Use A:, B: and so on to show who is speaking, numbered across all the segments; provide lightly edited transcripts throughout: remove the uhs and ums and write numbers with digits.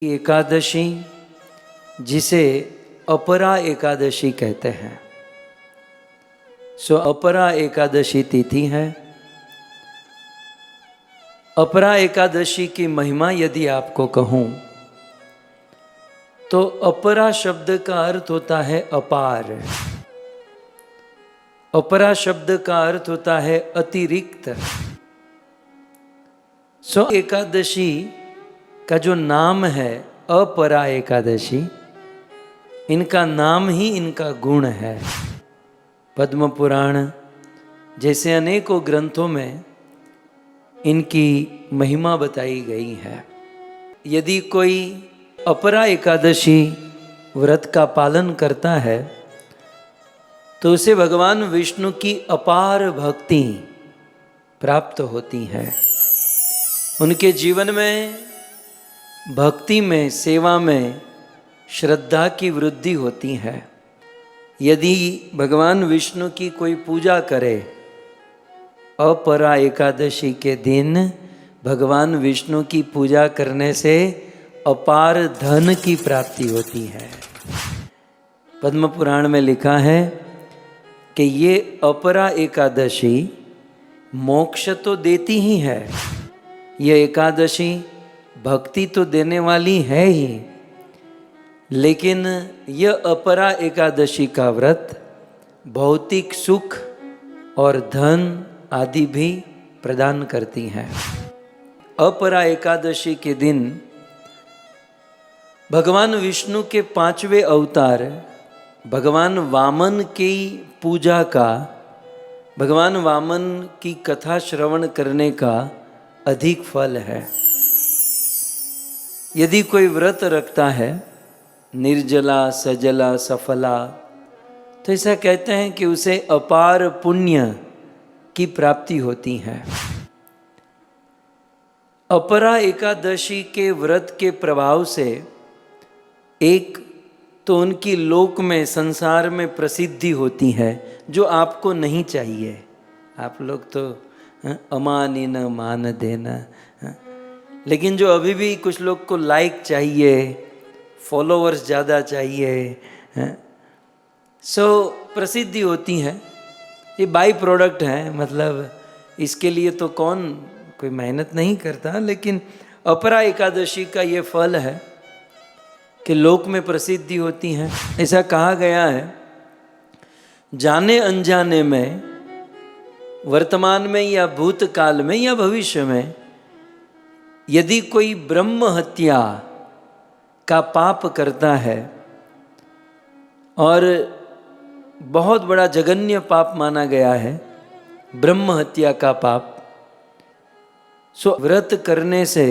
A: एकादशी जिसे अपरा एकादशी कहते हैं। अपरा एकादशी तिथि है। अपरा एकादशी की महिमा यदि आपको कहूं तो अपरा शब्द का अर्थ होता है अपार। अपरा शब्द का अर्थ होता है अतिरिक्त। एकादशी का जो नाम है अपरा एकादशी, इनका नाम ही इनका गुण है। पद्म पुराण जैसे अनेकों ग्रंथों में इनकी महिमा बताई गई है। यदि कोई अपरा एकादशी व्रत का पालन करता है तो उसे भगवान विष्णु की अपार भक्ति प्राप्त होती है। उनके जीवन में भक्ति में, सेवा में श्रद्धा की वृद्धि होती है। यदि भगवान विष्णु की कोई पूजा करे, अपरा एकादशी के दिन भगवान विष्णु की पूजा करने से अपार धन की प्राप्ति होती है। पद्म पुराण में लिखा है कि ये अपरा एकादशी मोक्ष तो देती ही है, यह एकादशी भक्ति तो देने वाली है ही, लेकिन यह अपरा एकादशी का व्रत भौतिक सुख और धन आदि भी प्रदान करती है। अपरा एकादशी के दिन भगवान विष्णु के 5वें अवतार भगवान वामन की पूजा का, भगवान वामन की कथा श्रवण करने का अधिक फल है। यदि कोई व्रत रखता है, निर्जला सजला सफला, तो ऐसा कहते हैं कि उसे अपार पुण्य की प्राप्ति होती है। अपरा एकादशी के व्रत के प्रभाव से एक तो उनकी लोक में, संसार में प्रसिद्धि होती है, जो आपको नहीं चाहिए। आप लोग तो अमानी न मान देना, लेकिन जो अभी भी कुछ लोग को लाइक चाहिए, फॉलोअर्स ज़्यादा चाहिए, प्रसिद्धि होती है। ये बाई प्रोडक्ट है, मतलब इसके लिए तो कौन कोई मेहनत नहीं करता, लेकिन अपरा एकादशी का ये फल है कि लोक में प्रसिद्धि होती है। ऐसा कहा गया है, जाने अनजाने में, वर्तमान में या भूतकाल में या भविष्य में, यदि कोई ब्रह्म हत्या का पाप करता है, और बहुत बड़ा जघन्य पाप माना गया है ब्रह्म हत्या का पाप, व्रत करने से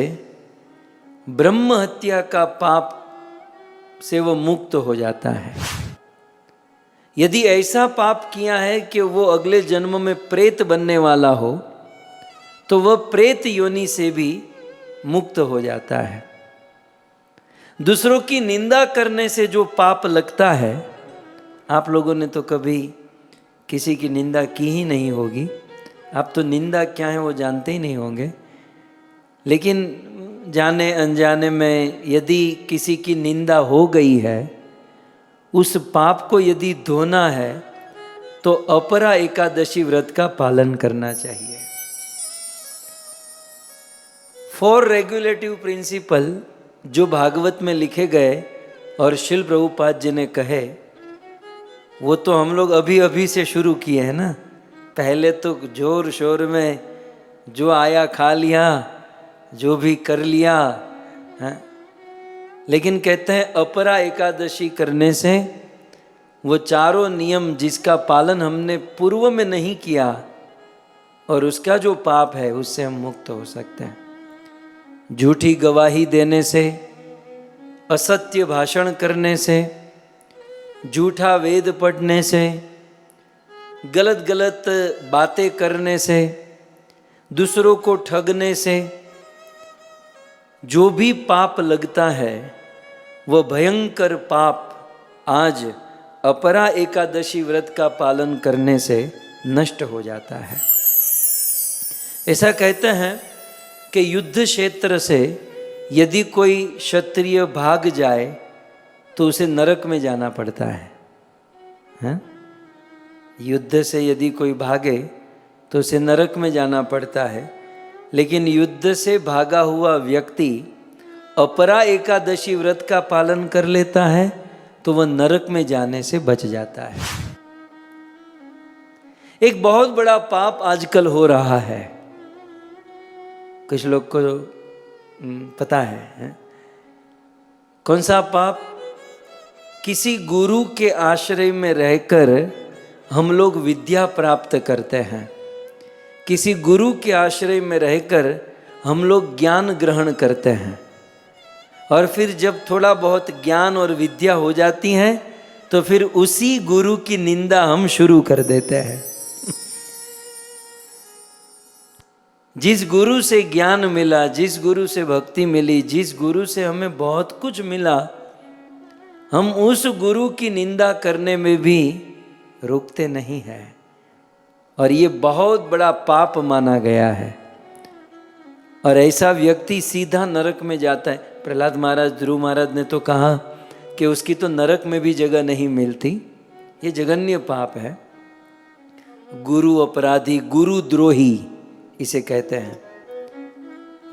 A: ब्रह्म हत्या का पाप से वो मुक्त हो जाता है। यदि ऐसा पाप किया है कि वो अगले जन्म में प्रेत बनने वाला हो, तो वह प्रेत योनि से भी मुक्त हो जाता है। दूसरों की निंदा करने से जो पाप लगता है, आप लोगों ने तो कभी किसी की निंदा की ही नहीं होगी, आप तो निंदा क्या है वो जानते ही नहीं होंगे, लेकिन जाने अनजाने में यदि किसी की निंदा हो गई है, उस पाप को यदि धोना है तो अपरा एकादशी व्रत का पालन करना चाहिए। 4 रेगुलेटिव प्रिंसिपल जो भागवत में लिखे गए और शिल प्रभुपाद जी ने कहे, वो तो हम लोग अभी अभी से शुरू किए हैं ना। पहले तो जोर शोर में जो आया खा लिया, जो भी कर लिया है। लेकिन कहते हैं अपरा एकादशी करने से वो चारों नियम जिसका पालन हमने पूर्व में नहीं किया, और उसका जो पाप है उससे हम मुक्त हो सकते हैं। झूठी गवाही देने से, असत्य भाषण करने से, झूठा वेद पढ़ने से, गलत गलत बातें करने से, दूसरों को ठगने से जो भी पाप लगता है, वह भयंकर पाप आज अपरा एकादशी व्रत का पालन करने से नष्ट हो जाता है। ऐसा कहते हैं कि युद्ध क्षेत्र से यदि कोई क्षत्रिय भाग जाए तो उसे नरक में जाना पड़ता है, हैं? युद्ध से यदि कोई भागे तो उसे नरक में जाना पड़ता है, लेकिन युद्ध से भागा हुआ व्यक्ति अपरा एकादशी व्रत का पालन कर लेता है तो वह नरक में जाने से बच जाता है। एक बहुत बड़ा पाप आजकल हो रहा है, कुछ लोग को पता है? कौन सा पाप? किसी गुरु के आश्रय में रहकर हम लोग विद्या प्राप्त करते हैं, किसी गुरु के आश्रय में रहकर हम लोग ज्ञान ग्रहण करते हैं, और फिर जब थोड़ा बहुत ज्ञान और विद्या हो जाती है तो फिर उसी गुरु की निंदा हम शुरू कर देते हैं। जिस गुरु से ज्ञान मिला, जिस गुरु से भक्ति मिली, जिस गुरु से हमें बहुत कुछ मिला, हम उस गुरु की निंदा करने में भी रुकते नहीं हैं, और ये बहुत बड़ा पाप माना गया है। और ऐसा व्यक्ति सीधा नरक में जाता है। प्रहलाद महाराज, ध्रुव महाराज ने तो कहा कि उसकी तो नरक में भी जगह नहीं मिलती। ये जघन्य पाप है, गुरु अपराधी, गुरु द्रोही इसे कहते हैं।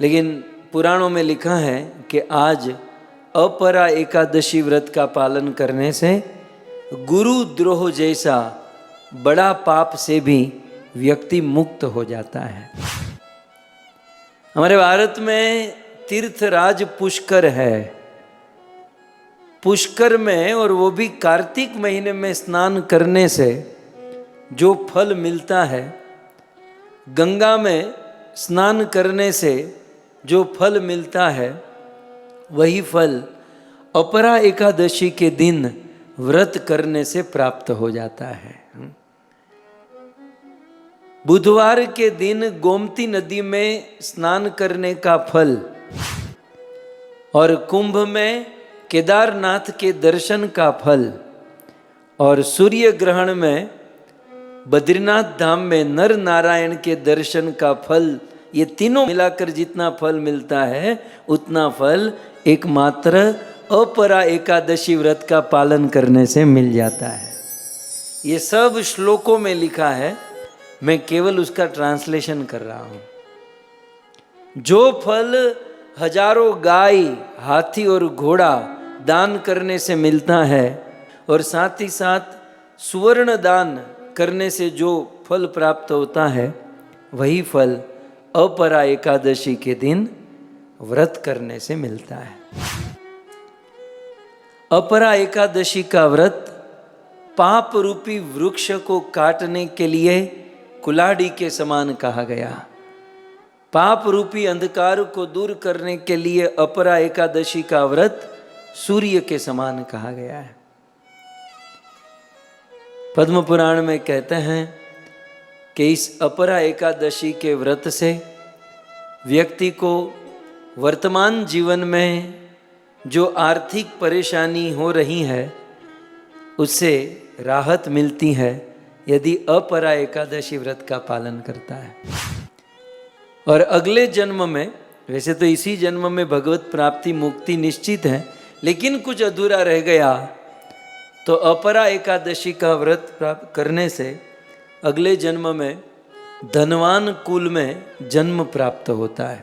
A: लेकिन पुराणों में लिखा है कि आज अपरा एकादशी व्रत का पालन करने से गुरु द्रोह जैसा बड़ा पाप से भी व्यक्ति मुक्त हो जाता है। हमारे भारत में तीर्थराज पुष्कर है। पुष्कर में, और वो भी कार्तिक महीने में स्नान करने से जो फल मिलता है, गंगा में स्नान करने से जो फल मिलता है, वही फल अपरा एकादशी के दिन व्रत करने से प्राप्त हो जाता है। बुधवार के दिन गोमती नदी में स्नान करने का फल, और कुंभ में केदारनाथ के दर्शन का फल, और सूर्य ग्रहण में बद्रीनाथ धाम में नर नारायण के दर्शन का फल, ये तीनों मिलाकर जितना फल मिलता है उतना फल एकमात्र अपरा एकादशी व्रत का पालन करने से मिल जाता है। ये सब श्लोकों में लिखा है, मैं केवल उसका ट्रांसलेशन कर रहा हूं। जो फल हजारों गाय, हाथी और घोड़ा दान करने से मिलता है, और साथ ही साथ सुवर्ण दान करने से जो फल प्राप्त होता है, वही फल अपरा एकादशी के दिन व्रत करने से मिलता है। अपरा एकादशी का व्रत पाप रूपी वृक्ष को काटने के लिए कुल्हाड़ी के समान कहा गया। पाप रूपी अंधकार को दूर करने के लिए अपरा एकादशी का व्रत सूर्य के समान कहा गया है। पद्म पुराण में कहते हैं कि इस अपरा एकादशी के व्रत से व्यक्ति को वर्तमान जीवन में जो आर्थिक परेशानी हो रही है उससे राहत मिलती है, यदि अपरा एकादशी व्रत का पालन करता है। और अगले जन्म में, वैसे तो इसी जन्म में भगवत प्राप्ति मुक्ति निश्चित है, लेकिन कुछ अधूरा रह गया तो अपरा एकादशी का व्रत प्राप्त करने से अगले जन्म में धनवान कुल में जन्म प्राप्त होता है।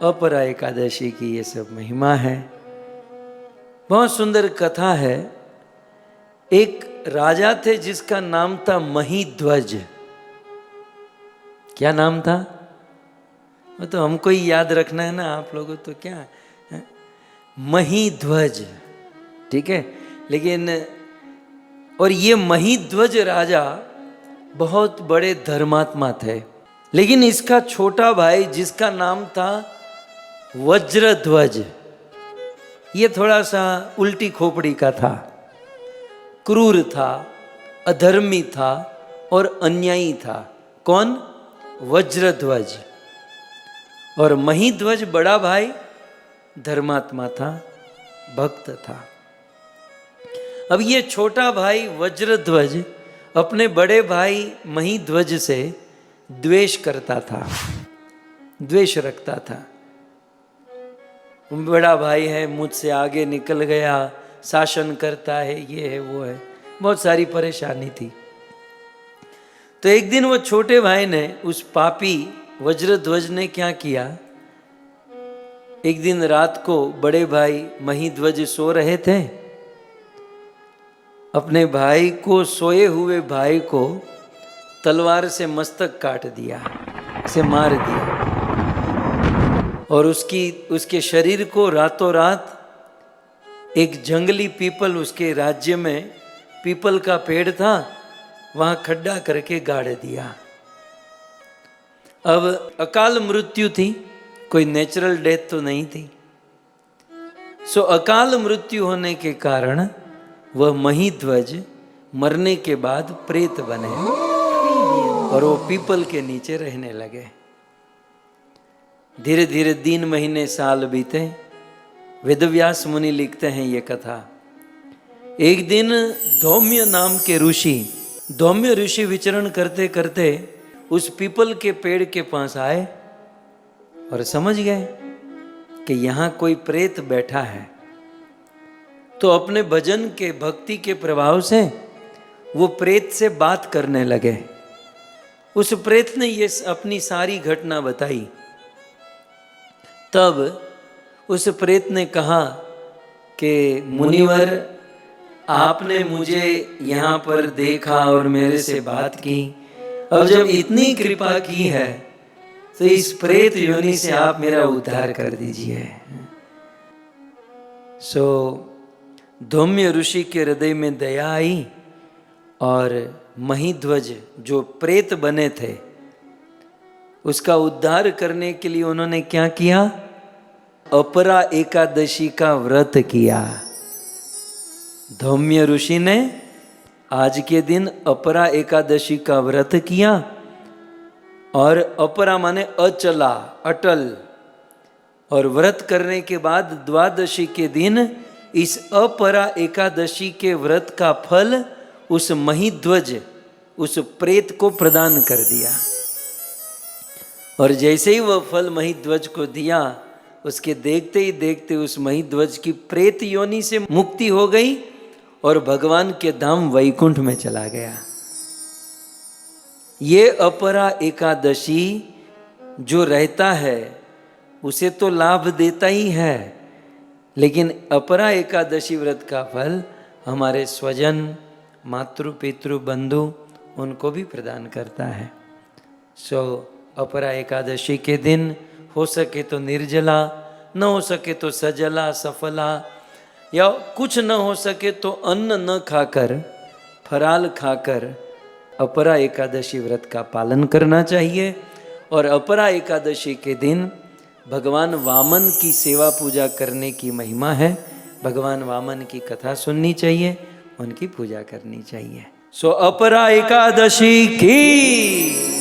A: अपरा एकादशी की ये सब महिमा है। बहुत सुंदर कथा है। एक राजा थे जिसका नाम था महीध्वज। क्या नाम था? वो तो हमको ही याद रखना है ना, आप लोगों तो क्या है? महीध्वज, ठीक है। लेकिन और ये महीध्वज राजा बहुत बड़े धर्मात्मा थे, लेकिन इसका छोटा भाई जिसका नाम था वज्रध्वज, ये थोड़ा सा उल्टी खोपड़ी का था, क्रूर था, अधर्मी था और अन्यायी था। कौन? वज्रध्वज। और महीध्वज बड़ा भाई धर्मात्मा था, भक्त था। अब ये छोटा भाई वज्रध्वज अपने बड़े भाई महीध्वज से द्वेष करता था। द्वेष रखता था। बड़ा भाई है, मुझसे आगे निकल गया, शासन करता है, ये है वो है, बहुत सारी परेशानी थी। तो एक दिन वो छोटे भाई ने, उस पापी वज्रध्वज ने क्या किया, एक दिन रात को बड़े भाई महीध्वज सो रहे थे, अपने भाई को, सोए हुए भाई को तलवार से मस्तक काट दिया, उसे मार दिया, और उसके शरीर को रातों रात एक जंगली पीपल, उसके राज्य में पीपल का पेड़ था, वहां खड्डा करके गाड़ दिया। अब अकाल मृत्यु थी, कोई नेचुरल डेथ तो नहीं थी। सो अकाल मृत्यु होने के कारण वह महीध्वज मरने के बाद प्रेत बने और वो पीपल के नीचे रहने लगे। धीरे धीरे दिन, महीने, साल बीते। वेदव्यास मुनि लिखते हैं ये कथा। एक दिन धौम्य नाम के ऋषि, धौम्य ऋषि विचरण करते करते उस पीपल के पेड़ के पास आए और समझ गए कि यहाँ कोई प्रेत बैठा है। तो अपने भजन के, भक्ति के प्रभाव से वो प्रेत से बात करने लगे। उस प्रेत ने ये अपनी सारी घटना बताई। तब उस प्रेत ने कहा कि मुनिवर, आपने मुझे यहाँ पर देखा और मेरे से बात की, अब जब इतनी कृपा की है तो इस प्रेत योनि से आप मेरा उद्धार कर दीजिए। सो धौम्य ऋषि के हृदय में दया आई और महीध्वज जो प्रेत बने थे उसका उद्धार करने के लिए उन्होंने क्या किया, अपरा एकादशी का व्रत किया। धौम्य ऋषि ने आज के दिन अपरा एकादशी का व्रत किया, और अपरा माने अचला, अटल, और व्रत करने के बाद द्वादशी के दिन इस अपरा एकादशी के व्रत का फल उस महीध्वज, उस प्रेत को प्रदान कर दिया। और जैसे ही वह फल महीध्वज को दिया, उसके देखते ही देखते उस महीध्वज की प्रेत योनि से मुक्ति हो गई और भगवान के धाम वैकुंठ में चला गया। ये अपरा एकादशी जो रहता है उसे तो लाभ देता ही है, लेकिन अपरा एकादशी व्रत का फल हमारे स्वजन, मातृ, पितृ, बंधु उनको भी प्रदान करता है। सो अपरा एकादशी के दिन हो सके तो निर्जला, न हो सके तो सजला, सफला, या कुछ न हो सके तो अन्न न खाकर, फराल खाकर अपरा एकादशी व्रत का पालन करना चाहिए। और अपरा एकादशी के दिन भगवान वामन की सेवा पूजा करने की महिमा है। भगवान वामन की कथा सुननी चाहिए, उनकी पूजा करनी चाहिए। सो अपरा एकादशी की